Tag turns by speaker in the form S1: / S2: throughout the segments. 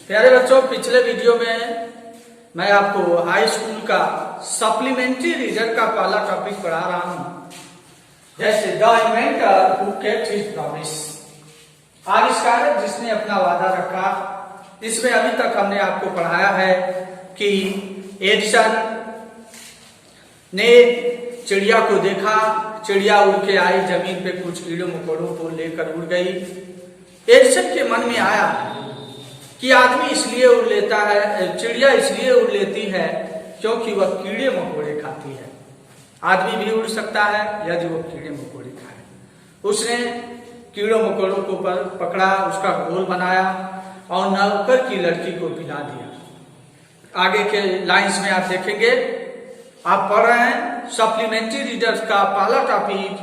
S1: प्यारे बच्चों, पिछले वीडियो में मैं आपको हाई स्कूल का सप्लीमेंट्री रीडर का पहला टॉपिक पढ़ा रहा हूं, जैसे the inventor who kept his promise, आविष्कारक जिसने अपना वादा रखा। इसमें अभी तक हमने आपको पढ़ाया है कि एडिसन ने चिड़िया को देखा, चिड़िया उड़ के आई, जमीन पे कुछ कीड़ों मकोड़ों को लेकर उड़ गई। एडिसन के मन में आया कि आदमी इसलिए उड़ लेता है, चिड़िया इसलिए उड़ लेती है क्योंकि वह कीड़े मकोड़े खाती है। आदमी भी उड़ सकता है यदि वो कीड़े मकोड़े खाए। उसने कीड़ों मकोड़ों को पकड़ा, उसका घोल बनाया और नौकर की लड़की को पिला दिया। आगे के लाइंस में आप देखेंगे, आप पढ़ रहे हैं सप्लीमेंट्री रीडर्स का पहला topic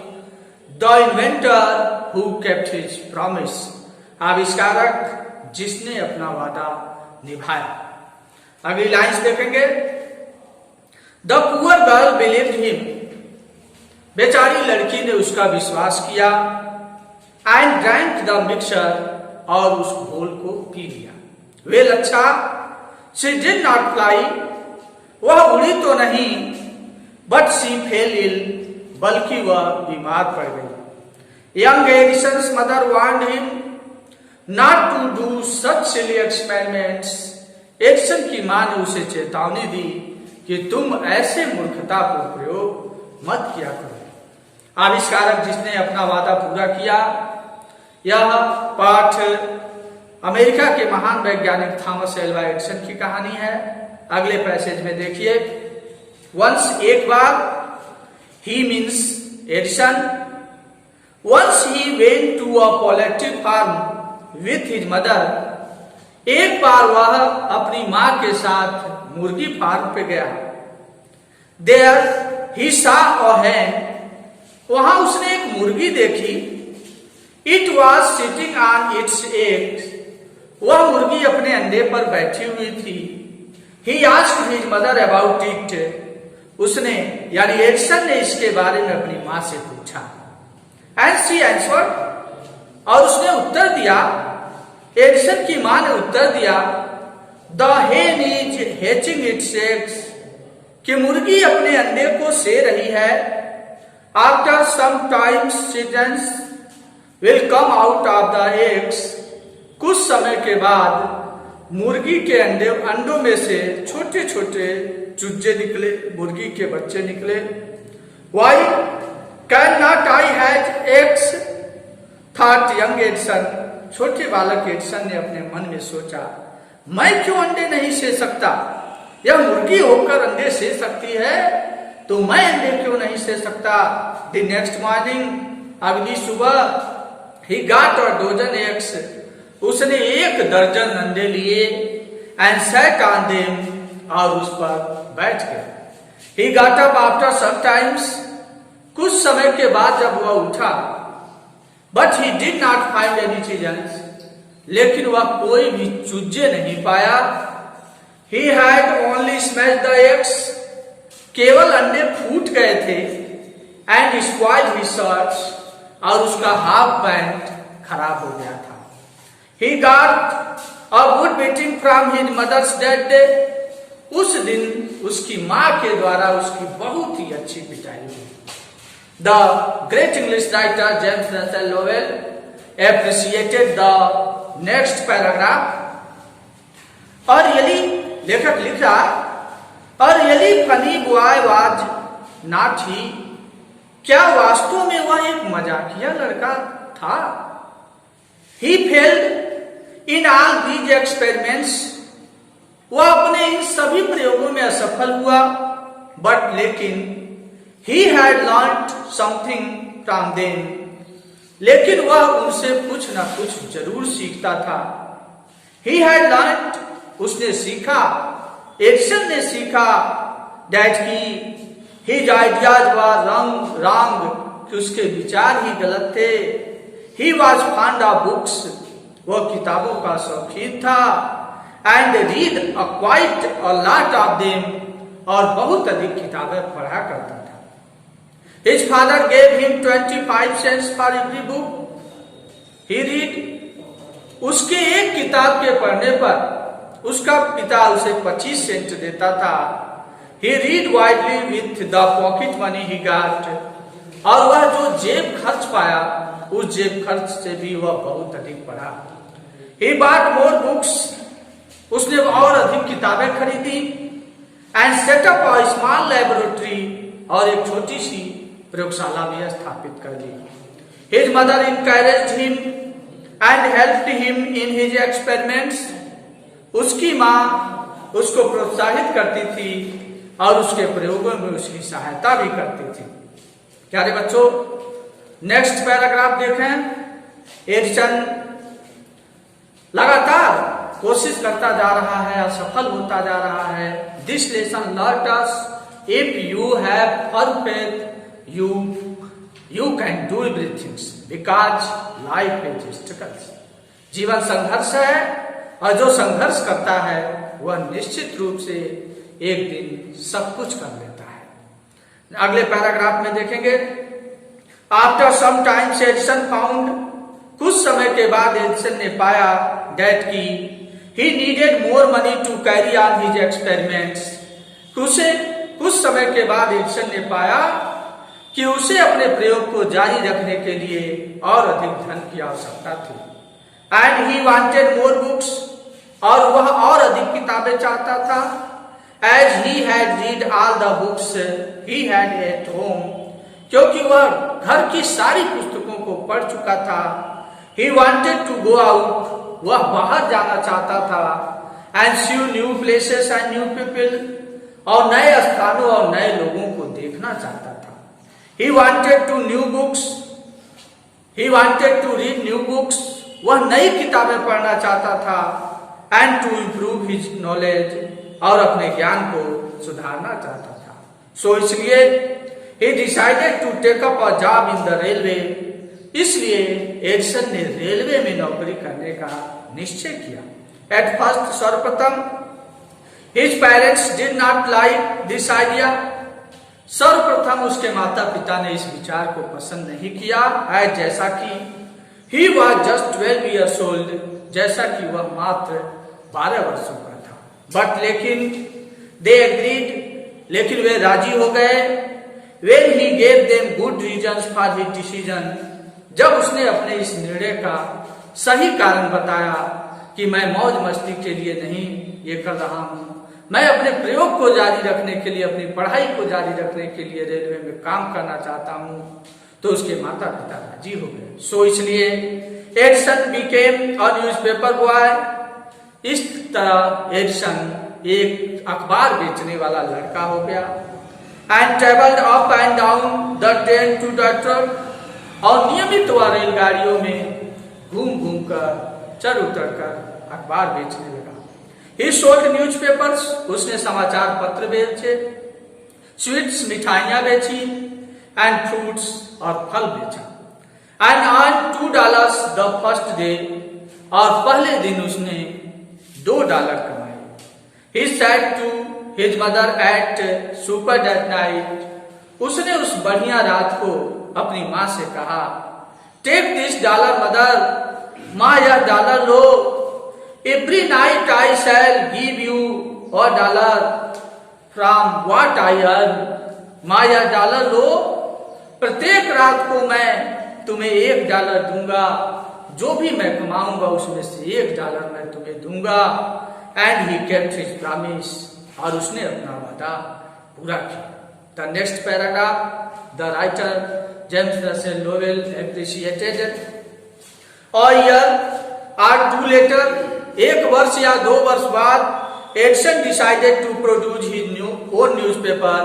S1: the inventor who kept his promise, आविष्कारक जिसने अपना वादा निभाया। अगली लाइंस देखेंगे, the poor girl believed him, बेचारी लड़की ने उसका विश्वास किया, एंड ड्रैंक द मिक्सचर, और उस घोल को पी लिया। वेल अच्छा, शी डिड नॉट फ्लाई, वह उड़ी तो नहीं, बट शी फेल इल, बल्कि वह बीमार पड़ गई। Young Edison's mother warned him not to do such silly experiments, Edison की मां ने उसे चेतावनी दी कि तुम ऐसे मूर्खतापूर्ण प्रयोग मत किया करो। आविष्कारक जिसने अपना वादा पूरा किया, यह पाठ अमेरिका के महान वैज्ञानिक थॉमस एल्वा एडिसन की कहानी है। अगले पैसेज में देखिए, वंस, एक बार, he means Edison, once he went to a poultry farm with his mother, एक बार वह अपनी मां के साथ मुर्गी फार्म पे गया। देयर ही सॉ अ हैन, वहां उसने एक मुर्गी देखी। It was sitting on it's eggs, वह मुर्गी अपने अंडे पर बैठी हुई थी। He asked his mother about it, उसने यानी एडिसन ने इसके बारे में अपनी मां से पूछा। एंड शी आंसर्ड, और उसने उत्तर दिया, एडिसन की मां ने उत्तर दिया, द हेन इज हैचिंग इट्स एग्स, कि मुर्गी अपने अंडे को से रही है। After some times childrens will come out of the eggs, कुछ समय के बाद मुर्गी के अंडों में से छोटे छोटे चूजे निकले, मुर्गी के बच्चे निकले। Why can not I hatch eggs, thought young Edison, छोटे बालक एडिसन ने अपने मन में सोचा, मैं क्यों अंडे नहीं से सकता? यह मुर्गी होकर अंडे से सकती है तो मैं अंडे क्यों नहीं से सकता? द नेक्स्ट मॉर्निंग, अगली सुबह, he got a dozen eggs, उसने 1 दर्जन अंडे लिए। एंड सैट ऑन देम, और उस पर बैठ गया। He got up after some times, कुछ समय के बाद जब वह उठा, but he did not find any chickens, लेकिन वह कोई भी चूजे नहीं पाया। He had only smashed the eggs, केवल अंडे फूट गए थे। एंड स्पॉइल्ड हिज शर्ट्स, और उसका हाफ पैंट खराब हो गया था। He got a good beating from his mother's dead day, उस दिन उसकी मां के द्वारा उसकी बहुत ही अच्छी पिटाई हुई। The great English writer James Russell Lowell appreciated the next paragraph. और यदि लेखक लिख रहा, और यदि फनी बॉय वाज नॉट ही, क्या वास्तव में वह एक मजाकिया लड़का था? He failed in all these experiments, वह अपने इन सभी प्रयोगों में असफल हुआ। बट लेकिन He had learned something from them, लेकिन वह उनसे कुछ न कुछ जरूर सीखता था। He had learned, उसने सीखा, एडिसन ने सीखा, that his ideas were wrong, कि उसके विचार ही गलत थे। He was fond of books, वह किताबों का शौकीन था। And read quite a lot of them, और बहुत अधिक किताबें पढ़ा करता था। His father gave him 25 cents for every book he read, उसके एक किताब के पढ़ने पर उसका पिता उसे 25 सेंट देता था। He read widely with the pocket money he got. और वह जो जेब खर्च पाया, उस जेब खर्च से भी वह बहुत अधिक पढ़ा। He bought more books. उसने और अधिक किताबें खरीदी। And set up a small laboratory. और एक छोटी सी प्रयोगशाला भी स्थापित कर ली। His mother encouraged him and helped him in his experiments. उसकी माँ उसको प्रोत्साहित करती थी और उसके प्रयोगों में उसकी सहायता भी करती थी। प्यारे बच्चों, नेक्स्ट पैराग्राफ देखें। एडिसन लगातार कोशिश करता जा रहा है, असफल होता जा रहा है। This lesson learnt us if you have firm faith you can do everything because life is struggles. जीवन संघर्ष है और जो संघर्ष करता है वह निश्चित रूप से एक दिन सब कुछ कर लेता है। अगले पैराग्राफ में देखेंगे। After some times Edison found, कुछ समय के बाद एडिसन ने पाया दैट की he needed more money to carry on his experiments. कुछ समय के बाद एडिसन ने पाया कि उसे अपने प्रयोग को जारी रखने के लिए और अधिक धन की आवश्यकता थी। And he wanted more books, और वह और अधिक किताबें चाहता था। As he had read all the books he had at home, क्योंकि वह घर की सारी पुस्तकों को पढ़ चुका था। He wanted to go out, वह बाहर जाना चाहता था। And see new places and new people, और नए स्थानों और नए लोगों को देखना चाहता था। He wanted to new books, he wanted to read new books, वह नई किताबें पढ़ना चाहता था। And to improve his knowledge, और अपने ज्ञान को सुधारना चाहता था। सो इसलिए he decided to take up a job in the railway, इसलिए एडिसन ने रेलवे में नौकरी करने का निश्चय किया। At first, सर्वप्रथम his parents did not like this idea, सर्वप्रथम उसके माता पिता ने इस विचार को पसंद नहीं किया। जैसा कि he was just 12 years old, जैसा कि वह मात्र 12 वर्षों का था। बट लेकिन दे एग्रीड, लेकिन वे राजी हो गए। When he gave them good reasons for his decision, जब उसने अपने इस निर्णय का सही कारण बताया कि मैं मौज मस्ती के लिए नहीं ये कर रहा हूँ, मैं अपने प्रयोग को जारी रखने के लिए, अपनी पढ़ाई को जारी रखने के लिए रेलवे में काम करना चाहता हूँ, तो उसके माता पिता राजी हो गए। सो इसलिए Edison became a newspaper boy, इस तरह एडिसन एक अखबार बेचने वाला लड़का हो गया। And travelled up and down the train to the truck, और नियमित वह रेलगाड़ियों में घूम घूम कर चढ़ उतर कर अखबार बेचने लगा। ही सोल्ड न्यूज़पेपर्स, उसने समाचार पत्र बेचे। स्वीट्स, मिठाइयां बेची। एंड फ्रूट्स, और फल बेचा। And earn $2 the first day, और पहले दिन उसने $2 कमाए। He said to his mother at supper that night, उसने उस बढ़िया रात को अपनी माँ से कहा, Take this $1 mother, माँ यह $1 लो। Every night I shall give you $1 from what I earn, माँ यह $1 लो, प्रत्येक रात को मैं तुम्हें $1 दूंगा, जो भी मैं कमाऊंगा उसमें से $1 मैं तुम्हें दूंगा। And he kept his promise, और उसने अपना वादा पूरा किया। The next paragraph, the writer James Russell Lowell appreciated a year और 2 लेटर, 1 वर्ष या 2 वर्ष बाद Edison decided to produce his own newspaper.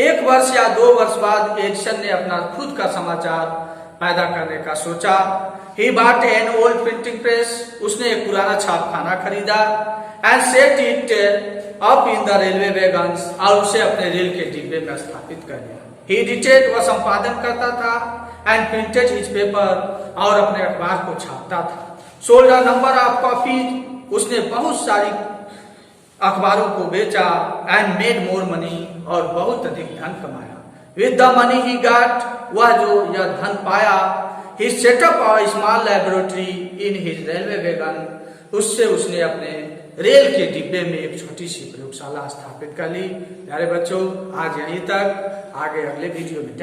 S1: 1 वर्ष या 2 वर्ष बाद एडिसन ने अपना खुद का समाचार पैदा करने का सोचा। He bought an old printing press, उसने एक पुराना छापखाना खरीदा। And set it up in the railway wagons, और उसे अपने रेल के डिब्बे में स्थापित कर दिया। He edited, वह संपादन करता था। And printed his paper, और अपने अखबार को छापता था। Sold a number of copies, उसने बहुत सारी अखबारों को बेचा। And made more money, और बहुत अधिक धन कमाया। With the money he got, वह जो यह धन पाया, he set up a small laboratory in his railway wagon, उससे उसने अपने रेल के डिब्बे में एक छोटी सी प्रयोगशाला स्थापित कर ली। प्यारे बच्चों, आज यहीं तक, आगे अगले वीडियो में।